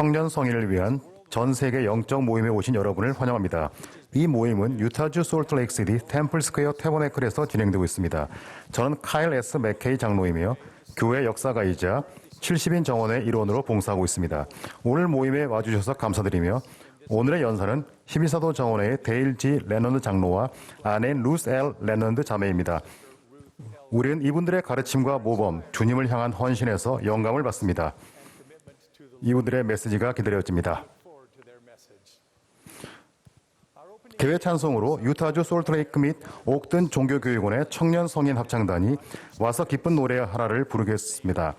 청년 성인을 위한 전 세계 영적 모임에 오신 여러분을 환영합니다. 이 모임은 유타주 솔트레이크시티 템플스퀘어 태버네클에서 진행되고 있습니다. 저는 카일 S. 맥케이 장로이며 교회 역사가이자 70인 정원의 일원으로 봉사하고 있습니다. 오늘 모임에 와주셔서 감사드리며 오늘의 연사는 12사도 정원회의 데일 G. 레넌드 장로와 아내 루스 L. 레넌드 자매입니다. 우리는 이분들의 가르침과 모범, 주님을 향한 헌신에서 영감을 받습니다. 이분들의 메시지가 기다려집니다. 개회 찬송으로 유타주 솔트레이크 및 옥든 종교교육원의 청년 성인 합창단이 와서 기쁜 노래하라를 부르겠습니다.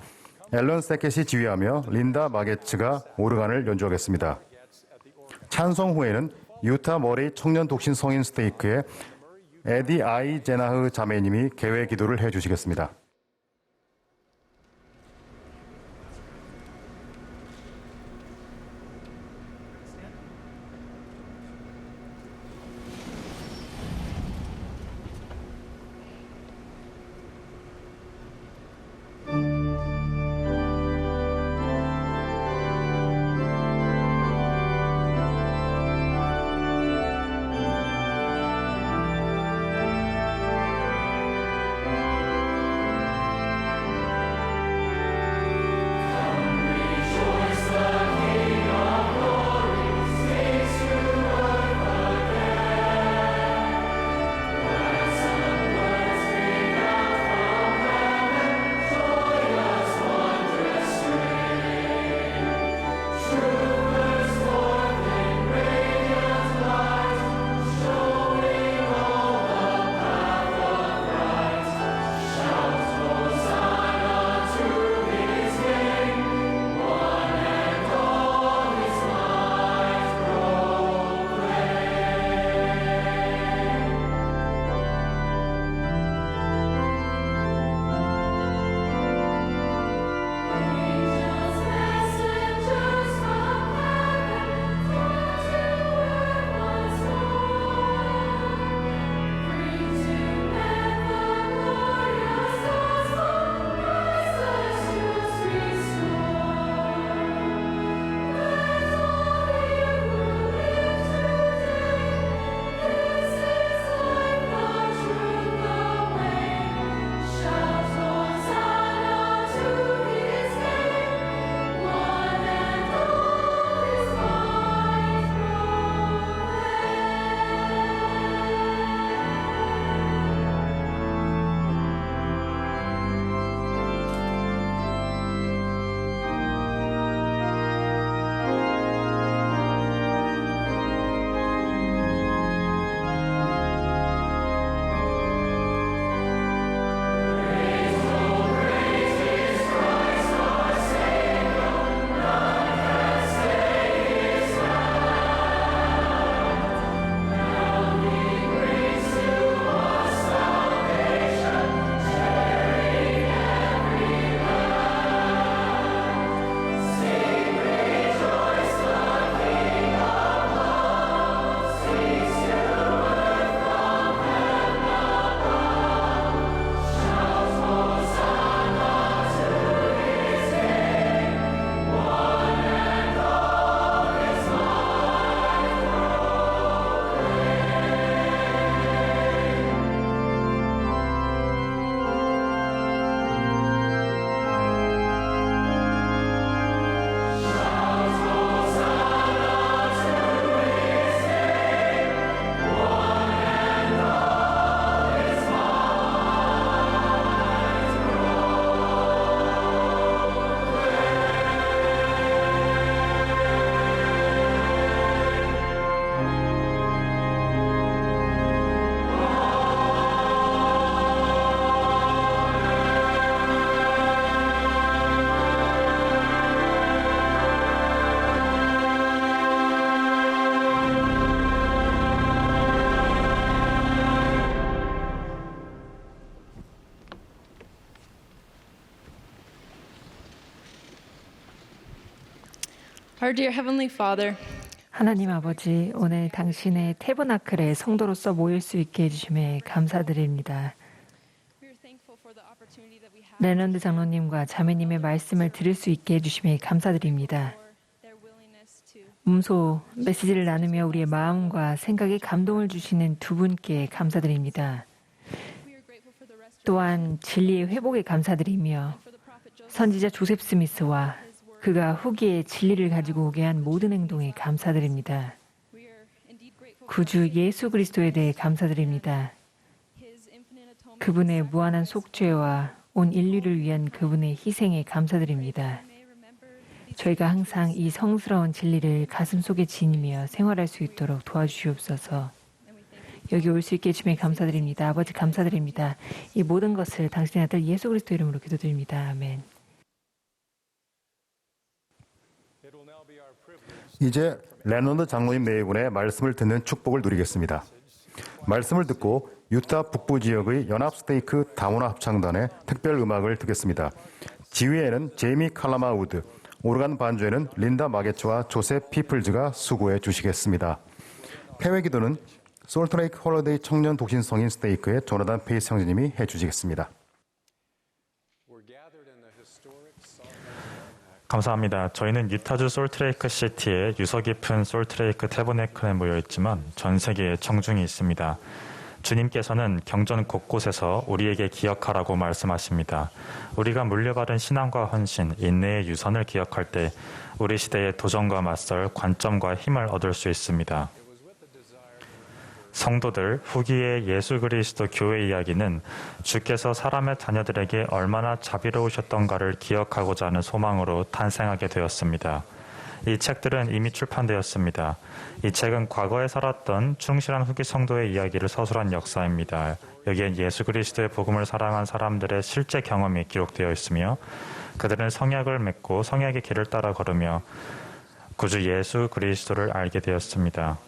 앨런 세켓이 지휘하며 린다 마게츠가 오르간을 연주하겠습니다. 찬송 후에는 유타 머레이 청년 독신 성인 스테이크의 에디 아이 제나흐 자매님이 개회 기도를 해주시겠습니다. Our dear Heavenly Father, 하나님 아버지, 오늘 당신의 태버나클에 성도로서 모일 수 있게 해주심에 감사드립니다. we are thankful for the opportunity that we have 레넌드 장로님과 자매님의 말씀을 들을 수 있게 해주심에 감사드립니다. for their willingness 음소 메시지를 나누며 우리의 마음과 생각에 감동을 주시는 두 분께 감사드립니다. We are grateful for the restoration 또한 진리의 회복에 감사드리며 for the prophet Joseph. 선지자 조셉 스미스와 그가 후기에 진리를 가지고 오게 한 모든 행동에 감사드립니다. We are indeed grateful for 구주 예수 그리스도에 대해 감사드립니다. his infinite atonement. 그분의 무한한 속죄와 온 인류를 위한 그분의 희생에 감사드립니다. May remember these 저희가 항상 이 성스러운 진리를 가슴속에 지니며 생활할 수 있도록 도와주시옵소서. and we thank you. 여기 올 수 있게 해주심에 감사드립니다. 아버지 감사드립니다. 이 모든 것을 당신의 아들 예수 그리스도 이름으로 기도드립니다. 아멘. 이제 레넌드 장로님 네 분의 말씀을 듣는 축복을 누리겠습니다. 말씀을 듣고 유타 북부 지역의 연합 스테이크 다문화 합창단의 특별 음악을 듣겠습니다. 지휘에는 제이미 칼라마우드, 오르간 반주에는 린다 마게츠와 조셉 피플즈가 수고해 주시겠습니다. 폐회 기도는 솔트레이크 홀리데이 청년 독신 성인 스테이크의 조나단 페이스 형제님이 해주시겠습니다. 감사합니다. 저희는 유타주 솔트레이크 시티의 유서 깊은 솔트레이크 태버네클에 모여 있지만 전 세계에 청중이 있습니다. 주님께서는 경전 곳곳에서 우리에게 기억하라고 말씀하십니다. 우리가 물려받은 신앙과 헌신, 인내의 유선을 기억할 때 우리 시대의 도전과 맞설 관점과 힘을 얻을 수 있습니다. 성도들 후기의 예수 그리스도 교회 이야기는 주께서 사람의 자녀들에게 얼마나 자비로우셨던가를 기억하고자 하는 소망으로 탄생하게 되었습니다. 이 책들은 이미 출판되었습니다. 이 책은 과거에 살았던 충실한 후기 성도의 이야기를 서술한 역사입니다. 여기엔 예수 그리스도의 복음을 사랑한 사람들의 실제 경험이 기록되어 있으며 그들은 성약을 맺고 성약의 길을 따라 걸으며 구주 예수 그리스도를 알게 되었습니다.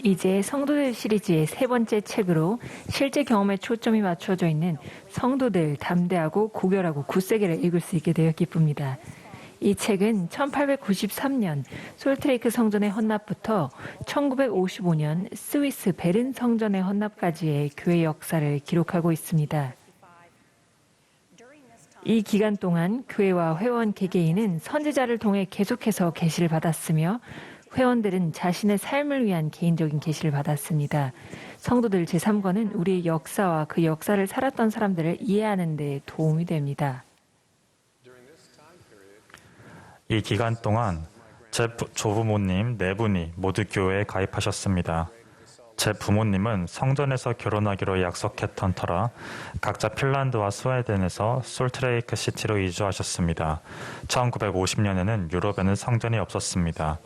이제 성도들 시리즈의 세 번째 책으로 실제 경험에 초점이 맞춰져 있는 성도들 담대하고 고결하고 굳세게를 읽을 수 있게 되어 기쁩니다. 이 책은 1893년 솔트레이크 성전의 헌납부터 1955년 스위스 베른 성전의 헌납까지의 교회 역사를 기록하고 있습니다. 이 기간 동안 교회와 회원 개개인은 선지자를 통해 계속해서 계시를 받았으며 회원들은 자신의 삶을 위한 개인적인 계시를 받았습니다. 성도들 제3권은 우리의 역사와 그 역사를 살았던 사람들을 이해하는 데 도움이 됩니다. 이 기간 동안 제 조부모님 4분이 모두 교회에 가입하셨습니다. 제 부모님은 성전에서 결혼하기로 약속했던 터라 각자 핀란드와 스웨덴에서 솔트레이크 시티로 이주하셨습니다. 1950년에는 유럽에는 성전이 없었습니다.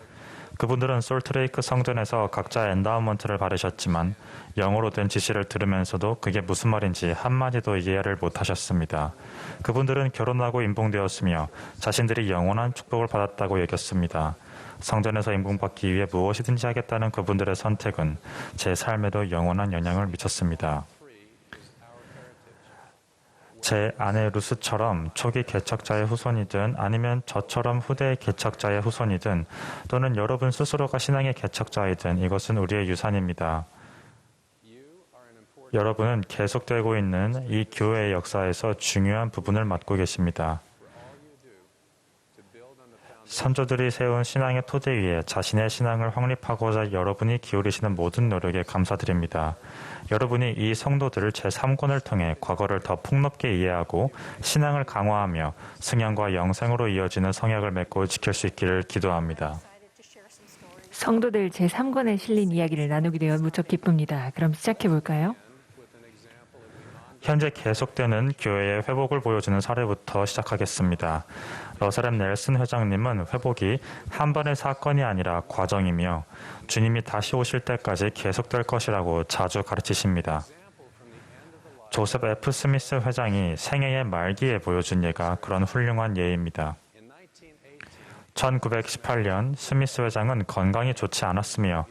그분들은 솔트레이크 성전에서 각자 엔다우먼트를 받으셨지만 영어로 된 지시를 들으면서도 그게 무슨 말인지 한마디도 이해를 못하셨습니다. 그분들은 결혼하고 임봉되었으며 자신들이 영원한 축복을 받았다고 여겼습니다. 성전에서 임봉받기 위해 무엇이든지 하겠다는 그분들의 선택은 제 삶에도 영원한 영향을 미쳤습니다. 제 아내 루스처럼 초기 개척자의 후손이든 아니면 저처럼 후대 개척자의 후손이든 또는 여러분 스스로가 신앙의 개척자이든 이것은 우리의 유산입니다. 여러분은 계속되고 있는 이 교회의 역사에서 중요한 부분을 맡고 계십니다. 선조들이 세운 신앙의 토대 위에 자신의 신앙을 확립하고자 여러분이 기울이시는 모든 노력에 감사드립니다. 여러분이 이 성도들을 제3권을 통해 과거를 더 폭넓게 이해하고 신앙을 강화하며 승연과 영생으로 이어지는 성약을 맺고 지킬 수 있기를 기도합니다. 성도들 제3권에 실린 이야기를 나누게 되어 무척 기쁩니다. 그럼 시작해 볼까요? 현재 계속되는 교회의 회복을 보여주는 사례부터 시작하겠습니다. 러셀 넬슨 회장님은 회복이 한 번의 사건이 아니라 과정이며 주님이 다시 오실 때까지 계속될 것이라고 자주 가르치십니다. 조셉 F. 스미스 회장이 생애의 말기에 보여준 예가 그런 훌륭한 예입니다. 1918년 스미스 회장은 건강이 좋지 않았으며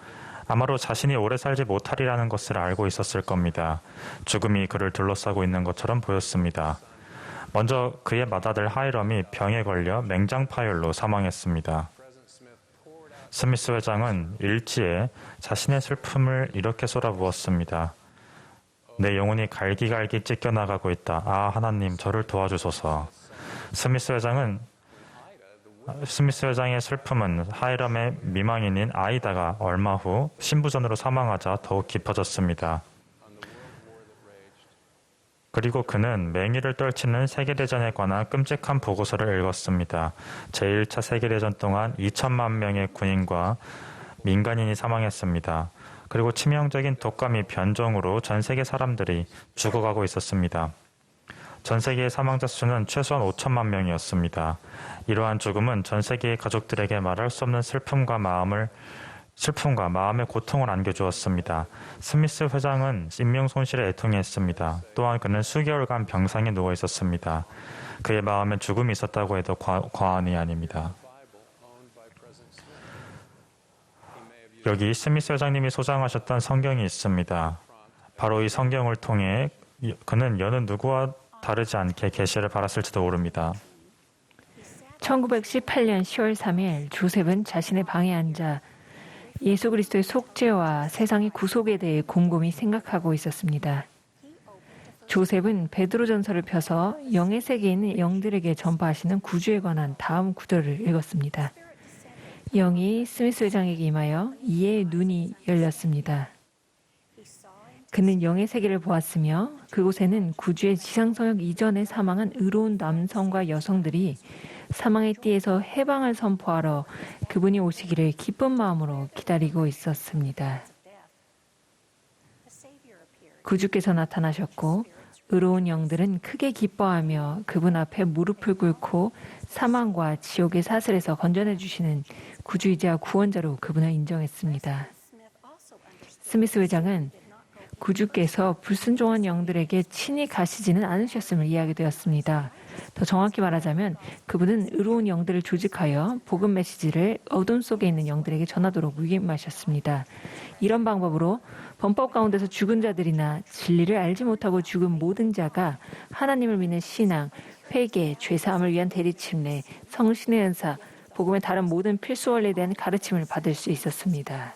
아마도 자신이 오래 살지 못하리라는 것을 알고 있었을 겁니다. 죽음이 그를 둘러싸고 있는 것처럼 보였습니다. 먼저 그의 맏아들 하이럼이 병에 걸려 맹장파열로 사망했습니다. 스미스 회장은 일지에 자신의 슬픔을 이렇게 쏟아부었습니다. 내 영혼이 갈기갈기 찢겨나가고 있다. 아, 하나님, 저를 도와주소서. 스미스 회장의 슬픔은 하이람의 미망인인 아이다가 얼마 후 신부전으로 사망하자 더욱 깊어졌습니다. 그리고 그는 맹위를 떨치는 세계대전에 관한 끔찍한 보고서를 읽었습니다. 제1차 세계대전 동안 2천만 명의 군인과 민간인이 사망했습니다. 그리고 치명적인 독감이 변종으로 전 세계 사람들이 죽어가고 있었습니다. 전 세계의 사망자 수는 최소한 5천만 명이었습니다. 이러한 죽음은 전 세계의 가족들에게 말할 수 없는 슬픔과 마음의 고통을 안겨주었습니다. 스미스 회장은 인명 손실에 애통했습니다. 또한 그는 수개월간 병상에 누워 있었습니다. 그의 마음에 죽음이 있었다고 해도 과언이 아닙니다. 여기 스미스 회장님이 소장하셨던 성경이 있습니다. 바로 이 성경을 통해 그는 여느 누구와 다르지 않게 계시를 받았을지도 모릅니다. 1918년 10월 3일 조셉은 자신의 방에 앉아 예수 그리스도의 속죄와 세상의 구속에 대해 곰곰이 생각하고 있었습니다. 조셉은 베드로전서를 펴서 영의 세계에 있는 영들에게 전파하시는 구주에 관한 다음 구절을 읽었습니다. 영이 스미스 회장에게 임하여 이의 눈이 열렸습니다. 그는 영의 세계를 보았으며 그곳에는 구주의 지상성역 이전에 사망한 의로운 남성과 여성들이 사망의 띠에서 해방을 선포하러 그분이 오시기를 기쁜 마음으로 기다리고 있었습니다. 구주께서 나타나셨고 의로운 영들은 크게 기뻐하며 그분 앞에 무릎을 꿇고 사망과 지옥의 사슬에서 건져내 주시는 구주이자 구원자로 그분을 인정했습니다. 스미스 회장은 구주께서 불순종한 영들에게 친히 가시지는 않으셨음을 이해하게 되었습니다. 더 정확히 말하자면 그분은 의로운 영들을 조직하여 복음 메시지를 어둠 속에 있는 영들에게 전하도록 위임하셨습니다. 이런 방법으로 범법 가운데서 죽은 자들이나 진리를 알지 못하고 죽은 모든 자가 하나님을 믿는 신앙, 회개, 죄사함을 위한 대리침례, 성신의 은사, 복음의 다른 모든 필수 원리에 대한 가르침을 받을 수 있었습니다.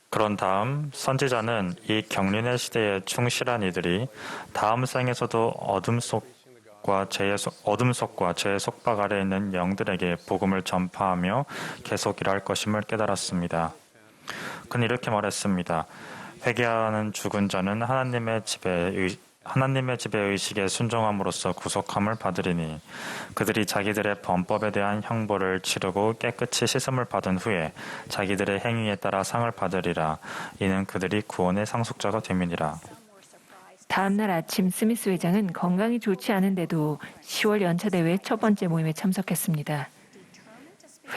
그런 다음 선지자는 이 경륜의 시대에 충실한 이들이 다음 생에서도 어둠 속과 죄의 속박 아래 있는 영들에게 복음을 전파하며 계속 일할 것임을 깨달았습니다. 그는 이렇게 말했습니다. 회개하는 죽은 자는 하나님의 집의 의식에 순종함으로써 구속함을 받으리니 그들이 자기들의 범법에 대한 형벌을 치르고 깨끗이 씻음을 받은 후에 자기들의 행위에 따라 상을 받으리라. 이는 그들이 구원의 상속자가 됨이니라. 다음 날 아침 스미스 회장은 건강이 좋지 않은데도 10월 연차대회 첫 번째 모임에 참석했습니다.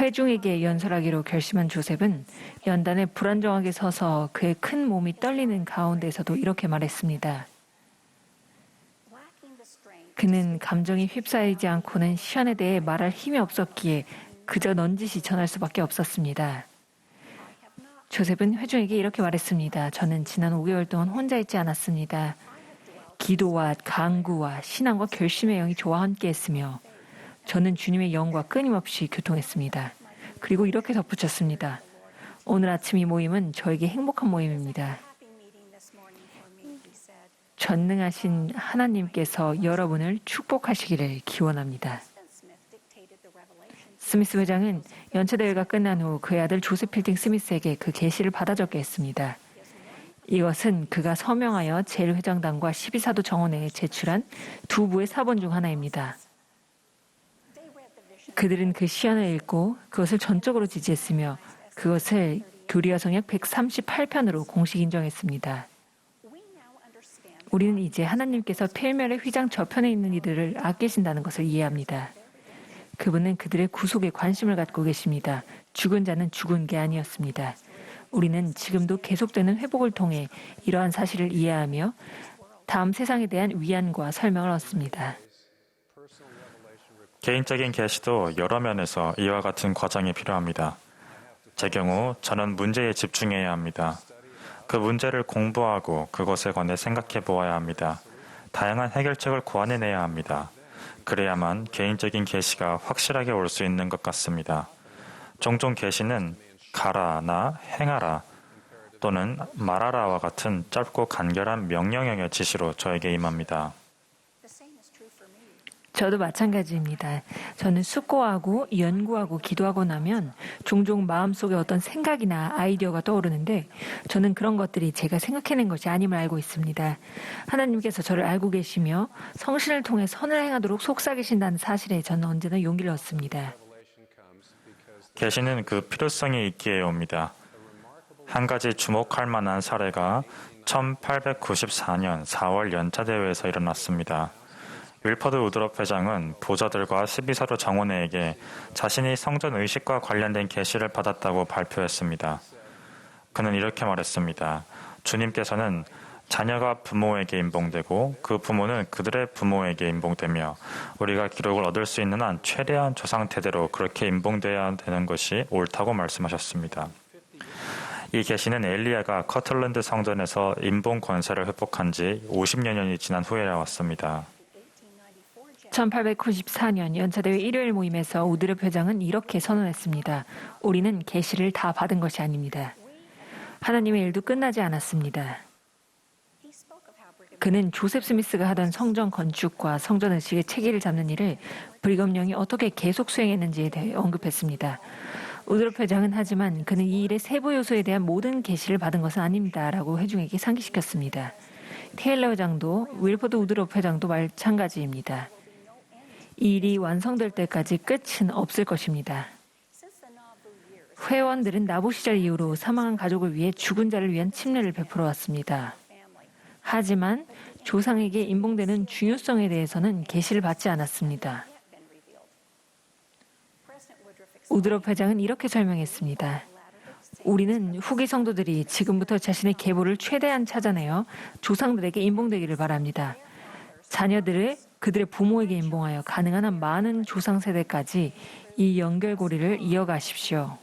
회중에게 연설하기로 결심한 조셉은 연단에 불안정하게 서서 그의 큰 몸이 떨리는 가운데서도 이렇게 말했습니다. 그는 감정이 휩싸이지 않고는 시안에 대해 말할 힘이 없었기에 그저 넌지시 전할 수밖에 없었습니다. 조셉은 회중에게 이렇게 말했습니다. 저는 지난 5개월 동안 혼자 있지 않았습니다. 기도와 간구와 신앙과 결심의 영이 저와 함께했으며 저는 주님의 영과 끊임없이 교통했습니다. 그리고 이렇게 덧붙였습니다. 오늘 아침 이 모임은 저에게 행복한 모임입니다. 전능하신 하나님께서 여러분을 축복하시기를 기원합니다. 스미스 회장은 연차대회가 끝난 후 그의 아들 조셉 필딩 스미스에게 그 계시를 받아 적게 했습니다. 이것은 그가 서명하여 제1회장단과 12사도 정원회에 제출한 두 부의 사본 중 하나입니다. 그들은 그 시안을 읽고 그것을 전적으로 지지했으며 그것을 교리와 성역 138편으로 공식 인정했습니다. 우리는 이제 하나님께서 필멸의 휘장 저편에 있는 이들을 아끼신다는 것을 이해합니다. 그분은 그들의 구속에 관심을 갖고 계십니다. 죽은 자는 죽은 게 아니었습니다. 우리는 지금도 계속되는 회복을 통해 이러한 사실을 이해하며 다음 세상에 대한 위안과 설명을 얻습니다. 개인적인 계시도 여러 면에서 이와 같은 과정이 필요합니다. 제 경우 저는 문제에 집중해야 합니다. 그 문제를 공부하고 그것에 관해 생각해 보아야 합니다. 다양한 해결책을 고안해내야 합니다. 그래야만 개인적인 계시가 확실하게 올 수 있는 것 같습니다. 종종 계시는 가라나 행하라 또는 말하라와 같은 짧고 간결한 명령형의 지시로 저에게 임합니다. 저도 마찬가지입니다. 저는 숙고하고 연구하고 기도하고 나면 종종 마음속에 어떤 생각이나 아이디어가 떠오르는데 저는 그런 것들이 제가 생각해낸 것이 아님을 알고 있습니다. 하나님께서 저를 알고 계시며 성신을 통해 선을 행하도록 속삭이신다는 사실에 저는 언제나 용기를 얻습니다. 계시는 그 필요성이 있기에 옵니다. 한 가지 주목할 만한 사례가 1894년 4월 연차대회에서 일어났습니다. 윌퍼드 우드럽 회장은 보좌들과 12서류 정원회에게 자신이 성전 의식과 관련된 계시를 받았다고 발표했습니다. 그는 이렇게 말했습니다. 주님께서는 자녀가 부모에게 임봉되고 그 부모는 그들의 부모에게 임봉되며 우리가 기록을 얻을 수 있는 한 최대한 조상 대대로 그렇게 임봉되어야 되는 것이 옳다고 말씀하셨습니다. 이 계시는 엘리야가 커틀랜드 성전에서 임봉 권세를 회복한 지 50여 년이 지난 후에 나왔습니다. 1894년 연차대회 일요일 모임에서 우드럽 회장은 이렇게 선언했습니다. 우리는 계시를 다 받은 것이 아닙니다. 하나님의 일도 끝나지 않았습니다. 그는 조셉 스미스가 하던 성전 건축과 성전 의식의 체계를 잡는 일을 브리검령이 어떻게 계속 수행했는지에 대해 언급했습니다. 우드럽 회장은 하지만 그는 이 일의 세부 요소에 대한 모든 계시를 받은 것은 아닙니다라고 회중에게 상기시켰습니다. 테일러 회장도 윌퍼드 우드럽 회장도 마찬가지입니다. 이 일이 완성될 때까지 끝은 없을 것입니다. 회원들은 나부 시절 이후로 사망한 가족을 위해 죽은 자를 위한 침례를 베풀어 왔습니다. 하지만 조상에게 임봉되는 중요성에 대해서는 계시를 받지 않았습니다. 우드럽 회장은 이렇게 설명했습니다. 우리는 후기 성도들이 지금부터 자신의 계보를 최대한 찾아내어 조상들에게 임봉되기를 바랍니다. 자녀들을 그들의 부모에게 임봉하여 가능한 한 많은 조상 세대까지 이 연결고리를 이어가십시오.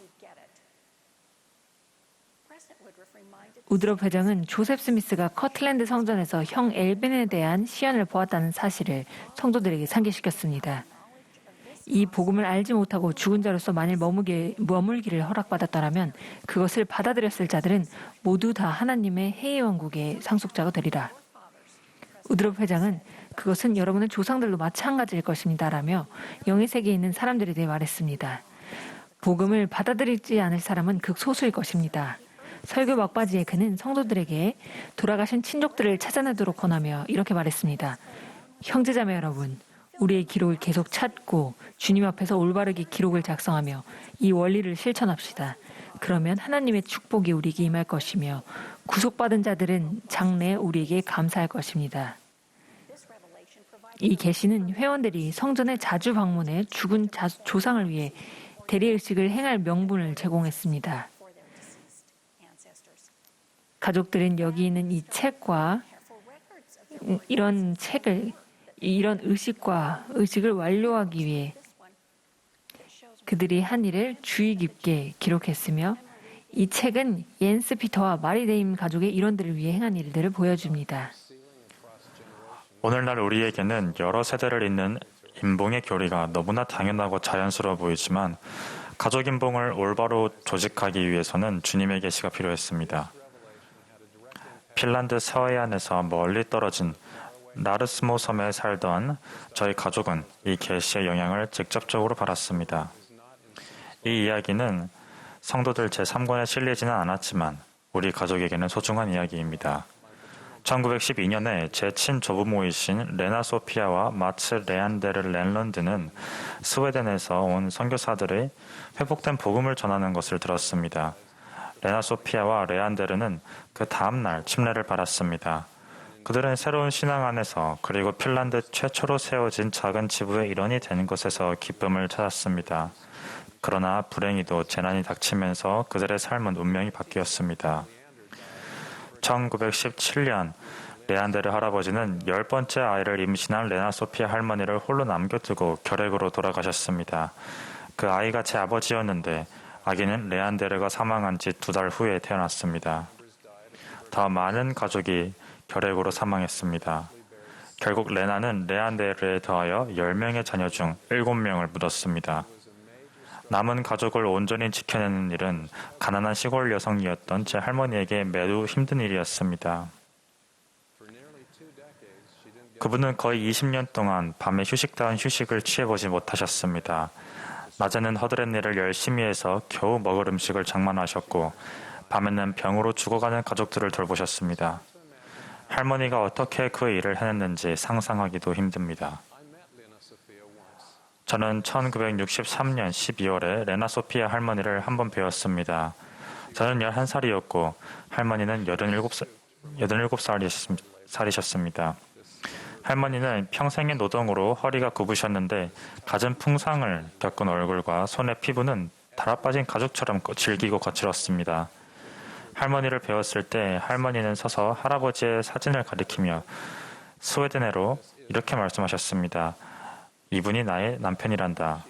우드럽 회장은 조셉 스미스가 커틀랜드 성전에서 형 엘벤에 대한 시연을 보았다는 사실을 성도들에게 상기시켰습니다. 이 복음을 알지 못하고 죽은 자로서 만일 머물기를 허락받았더라면 그것을 받아들였을 자들은 모두 다 하나님의 해의 왕국의 상속자가 되리라. 우드럽 회장은 그것은 여러분의 조상들도 마찬가지일 것입니다라며 영의 세계에 있는 사람들에 대해 말했습니다. 복음을 받아들이지 않을 사람은 극소수일 것입니다. 설교 막바지에 그는 성도들에게 돌아가신 친족들을 찾아내도록 권하며 이렇게 말했습니다. 형제자매 여러분, 우리의 기록을 계속 찾고 주님 앞에서 올바르게 기록을 작성하며 이 원리를 실천합시다. 그러면 하나님의 축복이 우리에게 임할 것이며 구속받은 자들은 장래에 우리에게 감사할 것입니다. 이 계시는 회원들이 성전에 자주 방문해 죽은 조상을 위해 대리의식을 행할 명분을 제공했습니다. 가족들은 여기 있는 이 책과 이런 의식을 완료하기 위해 그들이 한 일을 주의 깊게 기록했으며 이 책은 옌스 피터와 마리데임 가족의 일원들을 위해 행한 일들을 보여줍니다. 오늘날 우리에게는 여러 세대를 잇는 임봉의 교리가 너무나 당연하고 자연스러워 보이지만 가족 임봉을 올바로 조직하기 위해서는 주님의 계시가 필요했습니다. 핀란드 서해안에서 멀리 떨어진 나르스모 섬에 살던 저희 가족은 이 계시의 영향을 직접적으로 받았습니다. 이 이야기는 성도들 제3권에 실리지는 않았지만 우리 가족에게는 소중한 이야기입니다. 1912년에 제 친조부모이신 레나 소피아와 마츠 레안데르 랜런드는 스웨덴에서 온 선교사들의 회복된 복음을 전하는 것을 들었습니다. 레나 소피아와 레안데르는 그 다음날 침례를 받았습니다. 그들은 새로운 신앙 안에서 그리고 핀란드 최초로 세워진 작은 지부의 일원이 되는 것에서 기쁨을 찾았습니다. 그러나 불행히도 재난이 닥치면서 그들의 삶은 운명이 바뀌었습니다. 1917년 레안데르 할아버지는 10번째 아이를 임신한 레나 소피아 할머니를 홀로 남겨두고 결핵으로 돌아가셨습니다. 그 아이가 제 아버지였는데 아기는 레안데르가 사망한 지 2달 후에 태어났습니다. 더 많은 가족이 결핵으로 사망했습니다. 결국 레나는 레안데르에 더하여 10명의 자녀 중 7명을 묻었습니다. 남은 가족을 온전히 지켜내는 일은 가난한 시골 여성이었던 제 할머니에게 매우 힘든 일이었습니다. 그분은 거의 20년 동안 밤에 휴식다운 휴식을 취해보지 못하셨습니다. 낮에는 허드렛 일을 열심히 해서 겨우 먹을 음식을 장만하셨고 밤에는 병으로 죽어가는 가족들을 돌보셨습니다. 할머니가 어떻게 그 일을 해냈는지 상상하기도 힘듭니다. 저는 1963년 12월에 레나 소피아 할머니를 한 번 뵈었습니다. 저는 11살이었고 할머니는 87살이셨습니다. 할머니는 평생의 노동으로 허리가 굽으셨는데 갖은 풍상을 겪은 얼굴과 손의 피부는 달아빠진 가죽처럼 질기고 거칠었습니다. 할머니를 배웠을 때 할머니는 서서 할아버지의 사진을 가리키며 스웨덴어로 이렇게 말씀하셨습니다. 이분이 나의 남편이란다.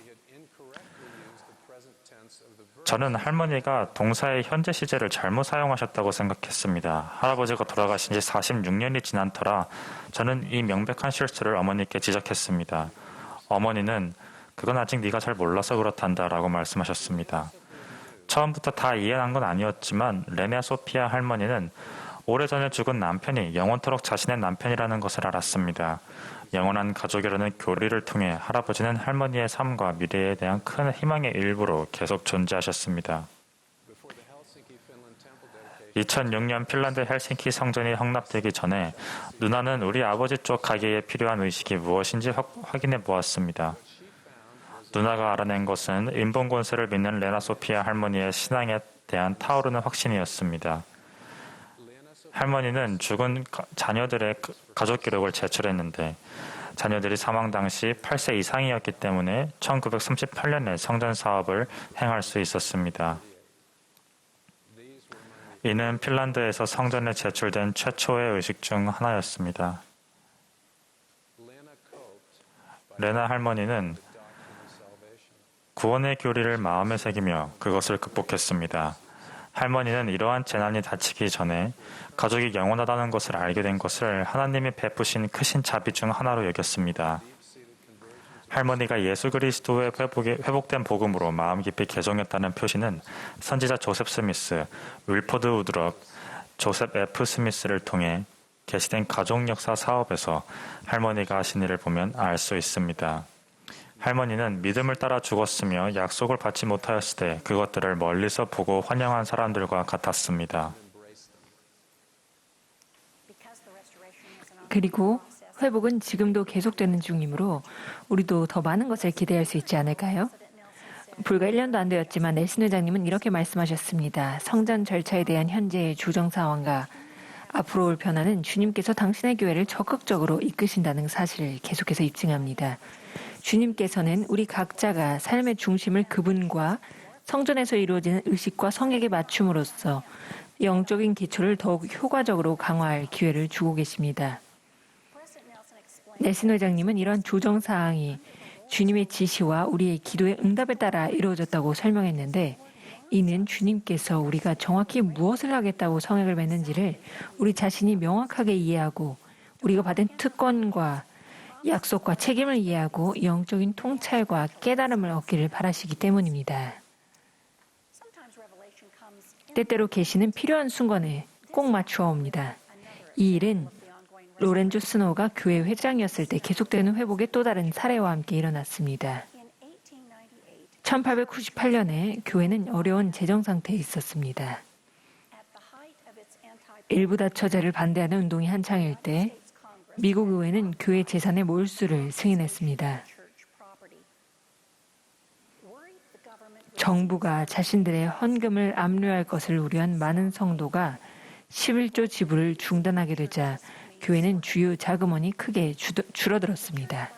저는 할머니가 동사의 현재 시제를 잘못 사용하셨다고 생각했습니다. 할아버지가 돌아가신 지 46년이 지난 터라 저는 이 명백한 실수를 어머니께 지적했습니다. 어머니는 그건 아직 네가 잘 몰라서 그렇단다 라고 말씀하셨습니다. 처음부터 다 이해한 건 아니었지만 레나 소피아 할머니는 오래전에 죽은 남편이 영원토록 자신의 남편이라는 것을 알았습니다. 영원한 가족이라는 교리를 통해 할아버지는 할머니의 삶과 미래에 대한 큰 희망의 일부로 계속 존재하셨습니다. 2006년 핀란드 헬싱키 성전이 헌납되기 전에 누나는 우리 아버지 쪽 가게에 필요한 의식이 무엇인지 확인해 보았습니다. 누나가 알아낸 것은 인본 권세를 믿는 레나 소피아 할머니의 신앙에 대한 타오르는 확신이었습니다. 할머니는 죽은 자녀들의 가족 기록을 제출했는데 자녀들이 사망 당시 8세 이상이었기 때문에 1938년에 성전 사업을 행할 수 있었습니다. 이는 핀란드에서 성전에 제출된 최초의 의식 중 하나였습니다. 레나 할머니는 구원의 교리를 마음에 새기며 그것을 극복했습니다. 할머니는 이러한 재난이 닥치기 전에 가족이 영원하다는 것을 알게 된 것을 하나님이 베푸신 크신 자비 중 하나로 여겼습니다. 할머니가 예수 그리스도의 회복된 복음으로 마음 깊이 개종했다는 표시는 선지자 조셉 스미스, 윌퍼드 우드럽, 조셉 F. 스미스를 통해 게시된 가족 역사 사업에서 할머니가 하신 일을 보면 알 수 있습니다. 할머니는 믿음을 따라 죽었으며 약속을 받지 못하였을 때 그것들을 멀리서 보고 환영한 사람들과 같았습니다. 그리고 회복은 지금도 계속되는 중이므로 우리도 더 많은 것을 기대할 수 있지 않을까요? 불과 1년도 안 되었지만 넬슨 회장님은 이렇게 말씀하셨습니다. 성전 절차에 대한 현재의 조정 상황과 앞으로 올 변화는 주님께서 당신의 교회를 적극적으로 이끄신다는 사실을 계속해서 입증합니다. 주님께서는 우리 각자가 삶의 중심을 그분과 성전에서 이루어지는 의식과 성액에 맞춤으로써 영적인 기초를 더욱 효과적으로 강화할 기회를 주고 계십니다. 넬슨 회장님은 이런 조정사항이 주님의 지시와 우리의 기도의 응답에 따라 이루어졌다고 설명했는데 이는 주님께서 우리가 정확히 무엇을 하겠다고 성액을 맺는지를 우리 자신이 명확하게 이해하고 우리가 받은 특권과 약속과 책임을 이해하고 영적인 통찰과 깨달음을 얻기를 바라시기 때문입니다. 때때로 계시는 필요한 순간에 꼭 맞추어 옵니다. 이 일은 로렌조 스노우가 교회 회장이었을 때 계속되는 회복의 또 다른 사례와 함께 일어났습니다. 1898년에 교회는 어려운 재정 상태에 있었습니다. 일부 다처제를 반대하는 운동이 한창일 때 미국 의회는 교회 재산의 몰수를 승인했습니다. 정부가 자신들의 헌금을 압류할 것을 우려한 많은 성도가 11조 지불을 중단하게 되자 교회는 주요 자금원이 크게 줄어들었습니다.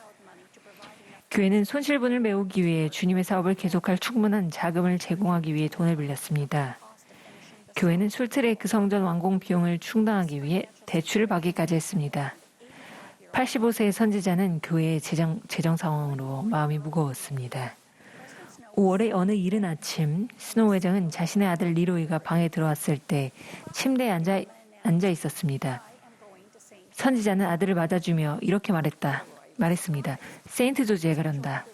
교회는 손실분을 메우기 위해 주님의 사업을 계속할 충분한 자금을 제공하기 위해 돈을 빌렸습니다. 교회는 술트레이크 성전 완공 비용을 충당하기 위해 대출을 받기까지 했습니다. 85세의 선지자는 교회의 재정 상황으로 마음이 무거웠습니다. 5월의 어느 이른 아침, 스노우 회장은 자신의 아들 리로이가 방에 들어왔을 때 침대에 앉아 있었습니다. 선지자는 아들을 맞아주며 이렇게 말했습니다. 세인트 조지에 가련다.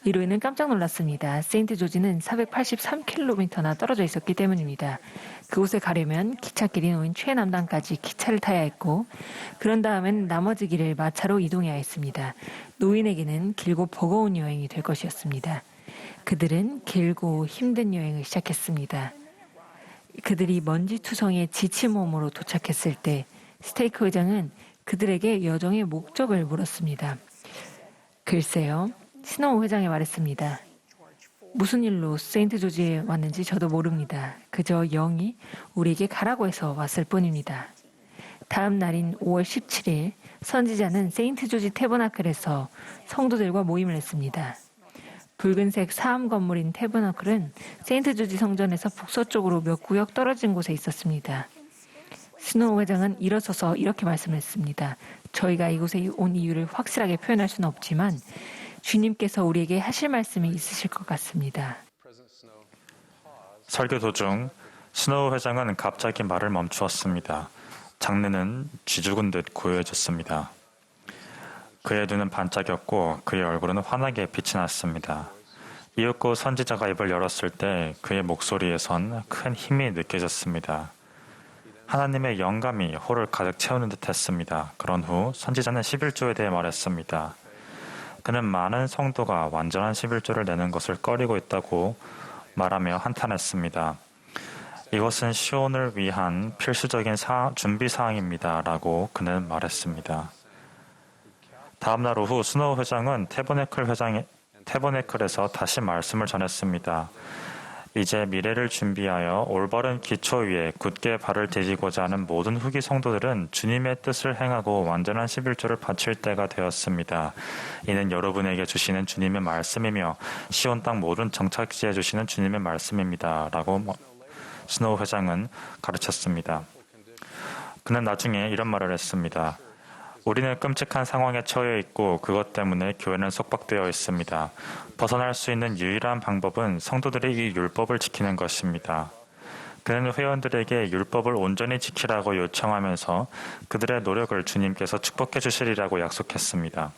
이로 인해 깜짝 놀랐습니다. 세인트 조지는 483km나 떨어져 있었기 때문입니다. 그곳에 가려면 기찻길이 놓인 최남단까지 기차를 타야 했고 그런 다음엔 나머지 길을 마차로 이동해야 했습니다. 노인에게는 길고 버거운 여행이 될 것이었습니다. 그들은 길고 힘든 여행을 시작했습니다. 그들이 먼지투성이의 지친 몸으로 도착했을 때 스테이크 회장은 그들에게 여정의 목적을 물었습니다. 글쎄요, 스노우 회장이 말했습니다. 무슨 일로 세인트 조지에 왔는지 저도 모릅니다. 그저 영이 우리에게 가라고 해서 왔을 뿐입니다. 다음 날인 5월 17일 선지자는 세인트 조지 태버나클에서 성도들과 모임을 했습니다. 붉은색 사암 건물인 태버나클은 세인트 조지 성전에서 북서쪽으로 몇 구역 떨어진 곳에 있었습니다. 스노우 회장은 일어서서 이렇게 말씀했습니다. 저희가 이곳에 온 이유를 확실하게 표현할 수는 없지만 주님께서 우리에게 하실 말씀이 있으실 것 같습니다. 설교 도중 스노우 회장은 갑자기 말을 멈추었습니다. 장르는 쥐죽은 듯 고요해졌습니다. 그의 눈은 반짝였고 그의 얼굴은 환하게 빛이 났습니다. 이윽고 선지자가 입을 열었을 때 그의 목소리에선 큰 힘이 느껴졌습니다. 하나님의 영감이 홀을 가득 채우는 듯 했습니다. 그런 후 선지자는 11조에 대해 말했습니다. 그는 많은 성도가 완전한 11조를 내는 것을 꺼리고 있다고 말하며 한탄했습니다. 이것은 시온을 위한 필수적인 준비 사항입니다. 라고 그는 말했습니다. 다음 날 오후 스노우 회장은 태버네클에서 다시 말씀을 전했습니다. 이제 미래를 준비하여 올바른 기초 위에 굳게 발을 디디고자 하는 모든 후기 성도들은 주님의 뜻을 행하고 완전한 11조를 바칠 때가 되었습니다. 이는 여러분에게 주시는 주님의 말씀이며 시온 땅 모든 정착지에 주시는 주님의 말씀입니다. 라고 스노우 회장은 가르쳤습니다. 그는 나중에 이런 말을 했습니다. 우리는 끔찍한 상황에 처해 있고 그것 때문에 교회는 속박되어 있습니다. 벗어날 수 있는 유일한 방법은 성도들이 이 율법을 지키는 것입니다. 그는 회원들에게 율법을 온전히 지키라고 요청하면서 그들의 노력을 주님께서 축복해 주시리라고 약속했습니다.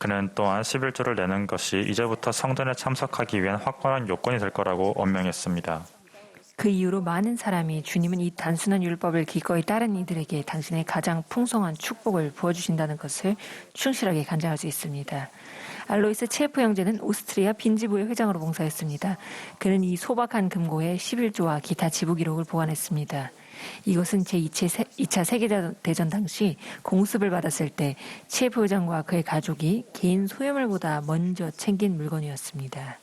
그는 또한 11조를 내는 것이 이제부터 성전에 참석하기 위한 확고한 요건이 될 거라고 언명했습니다. 그 이후로 많은 사람이 주님은 이 단순한 율법을 기꺼이 따른 이들에게 당신의 가장 풍성한 축복을 부어주신다는 것을 충실하게 간증할 수 있습니다. 알로이스 체프 형제는 오스트리아 빈지부의 회장으로 봉사했습니다. 그는 이 소박한 금고에 11조와 기타 지부 기록을 보관했습니다. 이것은 제2차 세계대전 당시 공습을 받았을 때 체프 회장과 그의 가족이 개인 소유물보다 먼저 챙긴 물건이었습니다.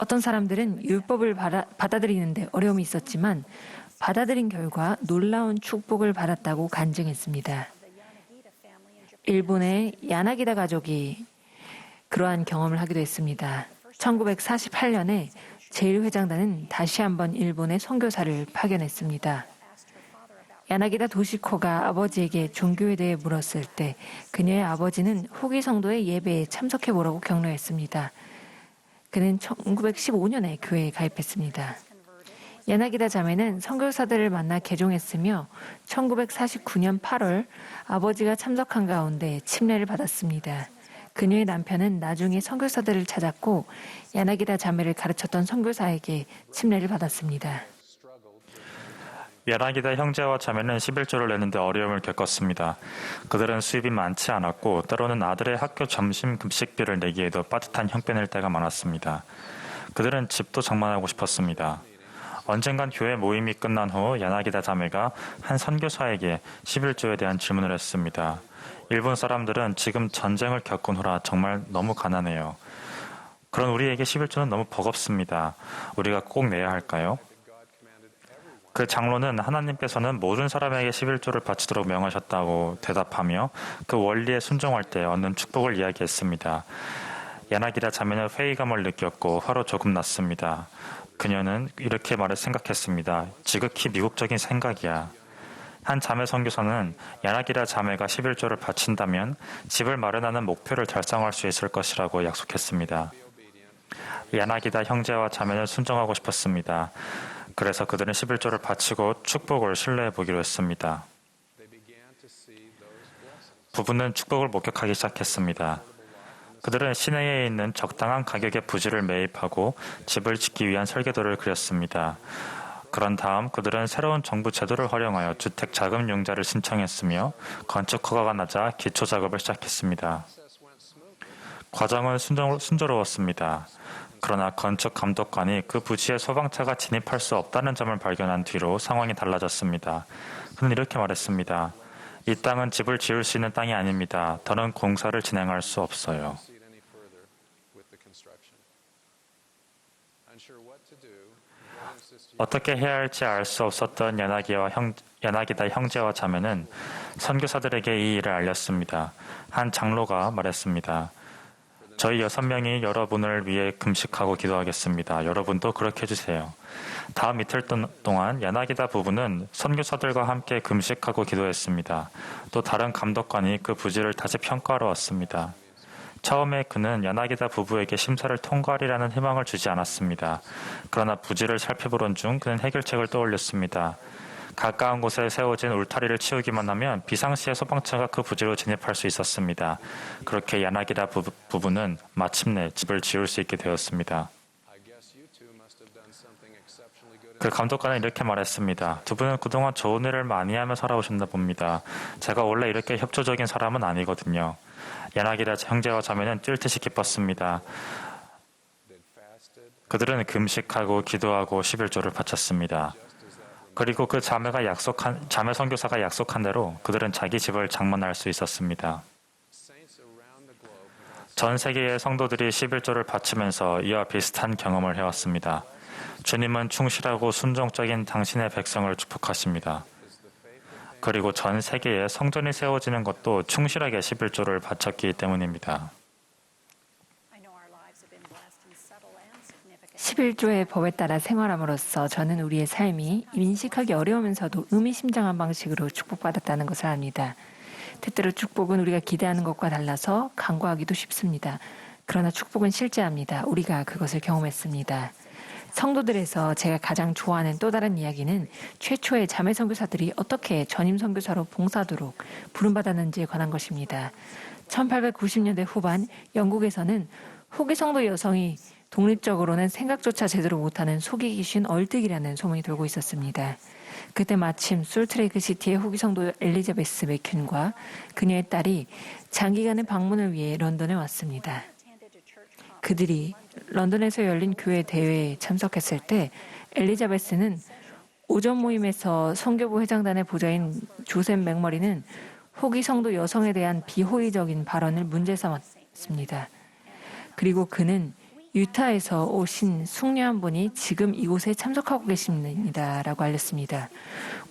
어떤 사람들은 율법을 받아들이는데 어려움이 있었지만 받아들인 결과 놀라운 축복을 받았다고 간증했습니다. 일본의 야나기다 가족이 그러한 경험을 하기도 했습니다. 1948년에 제1회장단은 다시 한번 일본의 선교사를 파견했습니다. 야나기다 도시코가 아버지에게 종교에 대해 물었을 때 그녀의 아버지는 후기 성도의 예배에 참석해 보라고 격려했습니다. 그는 1915년에 교회에 가입했습니다. 야나기다 자매는 선교사들을 만나 개종했으며 1949년 8월 아버지가 참석한 가운데 침례를 받았습니다. 그녀의 남편은 나중에 선교사들을 찾았고 야나기다 자매를 가르쳤던 선교사에게 침례를 받았습니다. 야나기다 형제와 자매는 11조를 내는데 어려움을 겪었습니다. 그들은 수입이 많지 않았고 때로는 아들의 학교 점심 급식비를 내기에도 빠듯한 형편일 때가 많았습니다. 그들은 집도 장만하고 싶었습니다. 언젠간 교회 모임이 끝난 후 야나기다 자매가 한 선교사에게 11조에 대한 질문을 했습니다. 일본 사람들은 지금 전쟁을 겪은 후라 정말 너무 가난해요. 그런 우리에게 11조는 너무 버겁습니다. 우리가 꼭 내야 할까요? 그 장로는 하나님께서는 모든 사람에게 11조를 바치도록 명하셨다고 대답하며 그 원리에 순종할 때 얻는 축복을 이야기했습니다. 야나기다 자매는 회의감을 느꼈고 화로 조금 났습니다. 그녀는 이렇게 말을 생각했습니다. 지극히 미국적인 생각이야. 한 자매 선교사는 야나기다 자매가 11조를 바친다면 집을 마련하는 목표를 달성할 수 있을 것이라고 약속했습니다. 야나기다 형제와 자매는 순종하고 싶었습니다. 그래서 그들은 11조를 바치고 축복을 신뢰해 보기로 했습니다. 부부는 축복을 목격하기 시작했습니다. 그들은 시내에 있는 적당한 가격의 부지를 매입하고 집을 짓기 위한 설계도를 그렸습니다. 그런 다음 그들은 새로운 정부 제도를 활용하여 주택 자금 융자를 신청했으며 건축 허가가 나자 기초 작업을 시작했습니다. 과정은 순조로웠습니다. 그러나 건축 감독관이 그 부지에 소방차가 진입할 수 없다는 점을 발견한 뒤로 상황이 달라졌습니다. 그는 이렇게 말했습니다. 이 땅은 집을 지을 수 있는 땅이 아닙니다. 더는 공사를 진행할 수 없어요. 어떻게 해야 할지 알 수 없었던 야나기다 형제와 자매는 선교사들에게 이 일을 알렸습니다. 한 장로가 말했습니다. 저희 6명이 여러분을 위해 금식하고 기도하겠습니다. 여러분도 그렇게 해주세요. 다음 이틀 동안 야나기다 부부는 선교사들과 함께 금식하고 기도했습니다. 또 다른 감독관이 그 부지를 다시 평가하러 왔습니다. 처음에 그는 야나기다 부부에게 심사를 통과하리라는 희망을 주지 않았습니다. 그러나 부지를 살펴보던 중 그는 해결책을 떠올렸습니다. 가까운 곳에 세워진 울타리를 치우기만 하면 비상시에 소방차가 그 부지로 진입할 수 있었습니다. 그렇게 야나기다 부부는 마침내 집을 지을 수 있게 되었습니다. 그 감독관은 이렇게 말했습니다. 두 분은 그동안 좋은 일을 많이 하며 살아오셨나 봅니다. 제가 원래 이렇게 협조적인 사람은 아니거든요. 야나기다 형제와 자매는 뛸 듯이 기뻤습니다. 그들은 금식하고 기도하고 11조를 바쳤습니다. 그리고 그 자매 선교사가 약속한 대로 그들은 자기 집을 장만할 수 있었습니다. 전 세계의 성도들이 11조를 바치면서 이와 비슷한 경험을 해왔습니다. 주님은 충실하고 순종적인 당신의 백성을 축복하십니다. 그리고 전 세계에 성전이 세워지는 것도 충실하게 11조를 바쳤기 때문입니다. 11조의 법에 따라 생활함으로써 저는 우리의 삶이 인식하기 어려우면서도 의미심장한 방식으로 축복받았다는 것을 압니다. 때때로 축복은 우리가 기대하는 것과 달라서 간과하기도 쉽습니다. 그러나 축복은 실제합니다. 우리가 그것을 경험했습니다. 성도들에서 제가 가장 좋아하는 또 다른 이야기는 최초의 자매 선교사들이 어떻게 전임 선교사로 봉사하도록 부름받았는지에 관한 것입니다. 1890년대 후반 영국에서는 후기 성도 여성이 독립적으로는 생각조차 제대로 못하는 속이기 쉬운 얼뜨기라는 소문이 돌고 있었습니다. 그때 마침 솔트레이크 시티의 후기 성도 엘리자베스 맥퀸과 그녀의 딸이 장기간의 방문을 위해 런던에 왔습니다. 그들이 런던에서 열린 교회 대회에 참석했을 때 엘리자베스는 오전 모임에서 선교부 회장단의 보좌인 조셉 맥머리는 후기 성도 여성에 대한 비호의적인 발언을 문제 삼았습니다. 그리고 그는 유타에서 오신 숙녀 한 분이 지금 이곳에 참석하고 계십니다. 라고 알렸습니다.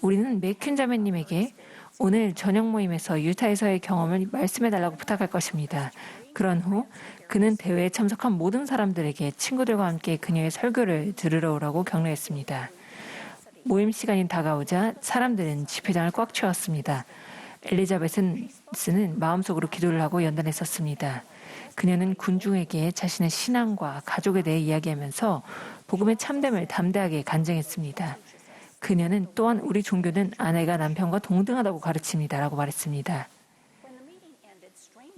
우리는 맥퀸 자매님에게 오늘 저녁 모임에서 유타에서의 경험을 말씀해달라고 부탁할 것입니다. 그런 후 그는 대회에 참석한 모든 사람들에게 친구들과 함께 그녀의 설교를 들으러 오라고 격려했습니다. 모임 시간이 다가오자 사람들은 집회장을 꽉 채웠습니다. 엘리자베스는 마음속으로 기도를 하고 연단에 섰습니다. 그녀는 군중에게 자신의 신앙과 가족에 대해 이야기하면서 복음의 참됨을 담대하게 간증했습니다. 그녀는 또한 우리 종교는 아내가 남편과 동등하다고 가르칩니다라고 말했습니다.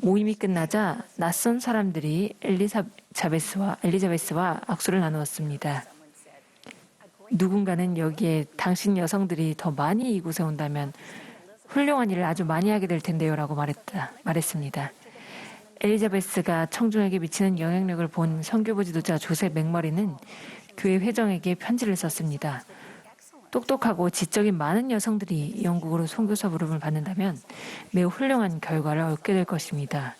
모임이 끝나자 낯선 사람들이 엘리자베스와 악수를 나누었습니다. 누군가는 여기에 당신 여성들이 더 많이 이곳에 온다면 훌륭한 일을 아주 많이 하게 될 텐데요라고 말했습니다. 엘리자베스가 청중에게 미치는 영향력을 본 선교부 지도자 조셉 맥머리는 교회 회장에게 편지를 썼습니다. 똑똑하고 지적인 많은 여성들이 영국으로 선교사 부름을 받는다면 매우 훌륭한 결과를 얻게 될 것입니다.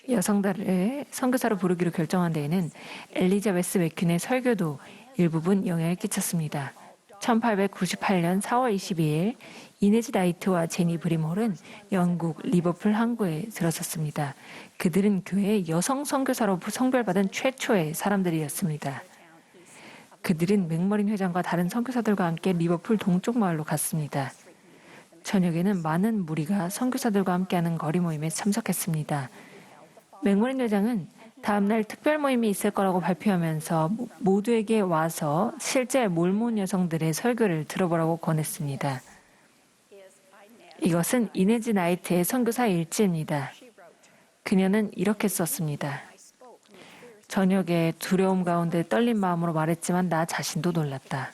여성들을 선교사로 부르기로 결정한 데에는 엘리자베스 맥퀸의 설교도 일부분 영향을 끼쳤습니다. 1898년 4월 22일 이네즈 나이트와 제니 브림홀은 영국 리버풀 항구에 들어섰습니다. 그들은 교회의 여성 선교사로 성별받은 최초의 사람들이었습니다. 그들은 맥머린 회장과 다른 선교사들과 함께 리버풀 동쪽 마을로 갔습니다. 저녁에는 많은 무리가 선교사들과 함께하는 거리 모임에 참석했습니다. 맥머린 회장은 다음날 특별 모임이 있을 거라고 발표하면서 모두에게 와서 실제 몰몬 여성들의 설교를 들어보라고 권했습니다. 이것은 이네즈 나이트의 선교사 일지입니다. 그녀는 이렇게 썼습니다. 저녁에 두려움 가운데 떨린 마음으로 말했지만 나 자신도 놀랐다.